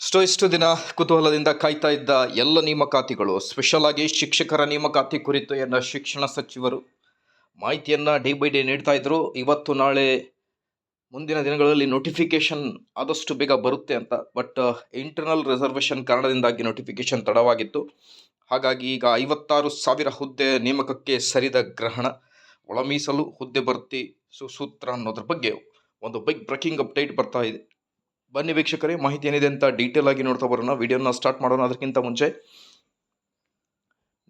ಇಷ್ಟು ದಿನ ಕುತೂಹಲದಿಂದ ಕಾಯ್ತಾ ಇದ್ದ ಎಲ್ಲ ನೇಮಕಾತಿಗಳು, ಸ್ಪೆಷಲ್ ಆಗಿ ಶಿಕ್ಷಕರ ನೇಮಕಾತಿ ಕುರಿತು ಶಿಕ್ಷಣ ಸಚಿವರು ಮಾಹಿತಿಯನ್ನು ಡೇ ಬೈ ಡೇ ನೀಡ್ತಾ ಇದ್ರು. ಇವತ್ತು ನಾಳೆ ಮುಂದಿನ ದಿನಗಳಲ್ಲಿ ನೋಟಿಫಿಕೇಶನ್ ಆದಷ್ಟು ಬೇಗ ಬರುತ್ತೆ ಅಂತ. ಬಟ್ ಇಂಟರ್ನಲ್ ರಿಸರ್ವೇಷನ್ ಕಾರಣದಿಂದಾಗಿ ನೋಟಿಫಿಕೇಶನ್ ತಡವಾಗಿತ್ತು. ಹಾಗಾಗಿ ಈಗ 56,000 ಹುದ್ದೆ ನೇಮಕಕ್ಕೆ ಸರಿದ ಗ್ರಹಣ, ಒಳ ಮೀಸಲು ಹುದ್ದೆ ಭರ್ತಿ ಸುಸೂತ್ರ ಅನ್ನೋದ್ರ ಬಗ್ಗೆ ಒಂದು ಬಿಗ್ ಬ್ರೇಕಿಂಗ್ ಅಪ್ಡೇಟ್ ಬರ್ತಾ ಇದೆ. ಬನ್ನಿ ವೀಕ್ಷಕರೇ, ಮಾಹಿತಿ ಏನಿದೆ ಅಂತ ಡೀಟೇಲ್ ಆಗಿ ನೋಡ್ತಾ ಬರೋಣ. ವಿಡಿಯೋನ ಸ್ಟಾರ್ಟ್ ಮಾಡೋಣ. ಅದಕ್ಕಿಂತ ಮುಂಚೆ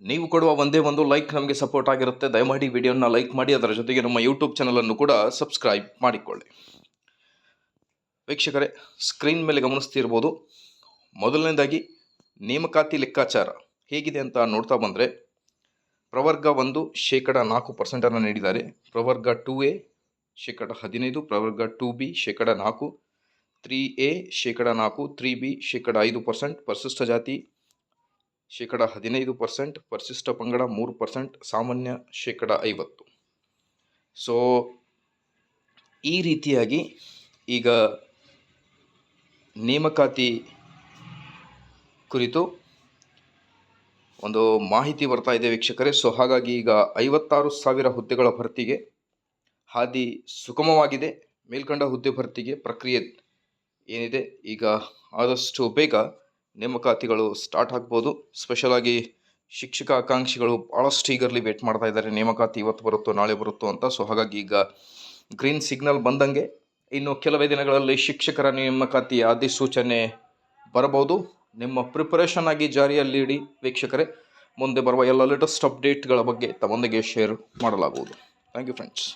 ನೀವು ಕೊಡುವ ಒಂದೇ ಒಂದು ಲೈಕ್ ನಮಗೆ ಸಪೋರ್ಟ್ ಆಗಿರುತ್ತೆ. ದಯಮಾಡಿ ವಿಡಿಯೋನ ಲೈಕ್ ಮಾಡಿ, ಅದರ ಜೊತೆಗೆ ನಮ್ಮ ಯೂಟ್ಯೂಬ್ ಚಾನಲನ್ನು ಕೂಡ ಸಬ್ಸ್ಕ್ರೈಬ್ ಮಾಡಿಕೊಳ್ಳಿ. ವೀಕ್ಷಕರೇ, ಸ್ಕ್ರೀನ್ ಮೇಲೆ ಗಮನಿಸ್ತಿರ್ಬೋದು. ಮೊದಲನೇದಾಗಿ ನೇಮಕಾತಿ ಲೆಕ್ಕಾಚಾರ ಹೇಗಿದೆ ಅಂತ ನೋಡ್ತಾ ಬಂದರೆ, ಪ್ರವರ್ಗ 1 4% ನೀಡಿದ್ದಾರೆ. ಪ್ರವರ್ಗ 2A 15%, ಪ್ರವರ್ಗ 2B 4%, 3A 4%, 3B 5%, ಪರಿಶಿಷ್ಟ ಜಾತಿ 15%, ಪರಿಶಿಷ್ಟ ಪಂಗಡ 3%, ಸಾಮಾನ್ಯ 50%. ಸೊ ಈ ರೀತಿಯಾಗಿ ಈಗ ನೇಮಕಾತಿ ಕುರಿತು ಒಂದು ಮಾಹಿತಿ ಬರ್ತಾ ಇದೆ ವೀಕ್ಷಕರೇ. ಸೊ ಹಾಗಾಗಿ ಈಗ 56,000 ಹುದ್ದೆಗಳ ಭರ್ತಿಗೆ ಹಾದಿ ಸುಗಮವಾಗಿದೆ. ಮೇಲ್ಕಂಡ ಹುದ್ದೆ ಭರ್ತಿಗೆ ಪ್ರಕ್ರಿಯೆ ಏನಿದೆ ಈಗ ಆದಷ್ಟು ಬೇಗ ನೇಮಕಾತಿಗಳು ಸ್ಟಾರ್ಟ್ ಆಗ್ಬೋದು. ಸ್ಪೆಷಲ್ ಆಗಿ ಶಿಕ್ಷಕ ಆಕಾಂಕ್ಷಿಗಳು ಭಾಳಷ್ಟು ಈಗರ್ಲಿ ವೇಟ್ ಮಾಡ್ತಾ ಇದ್ದಾರೆ, ನೇಮಕಾತಿ ಇವತ್ತು ಬರುತ್ತೋ ನಾಳೆ ಬರುತ್ತೋ ಅಂತ. ಸೊ ಹಾಗಾಗಿ ಈಗ ಗ್ರೀನ್ ಸಿಗ್ನಲ್ ಬಂದಂಗೆ ಇನ್ನು ಕೆಲವೇ ದಿನಗಳಲ್ಲಿ ಶಿಕ್ಷಕರ ನೇಮಕಾತಿ ಅಧಿಸೂಚನೆ ಬರಬಹುದು. ನಿಮ್ಮ ಪ್ರಿಪರೇಷನ್ ಆಗಿ ಜಾರಿಯಲ್ಲಿ ಇಡಿ ವೀಕ್ಷಕರೇ. ಮುಂದೆ ಬರುವ ಎಲ್ಲ ಲೇಟೆಸ್ಟ್ ಅಪ್ಡೇಟ್ಗಳ ಬಗ್ಗೆ ತಮ್ಮೊಂದಿಗೆ ಶೇರ್ ಮಾಡಲಾಗುವುದು. Thank you friends.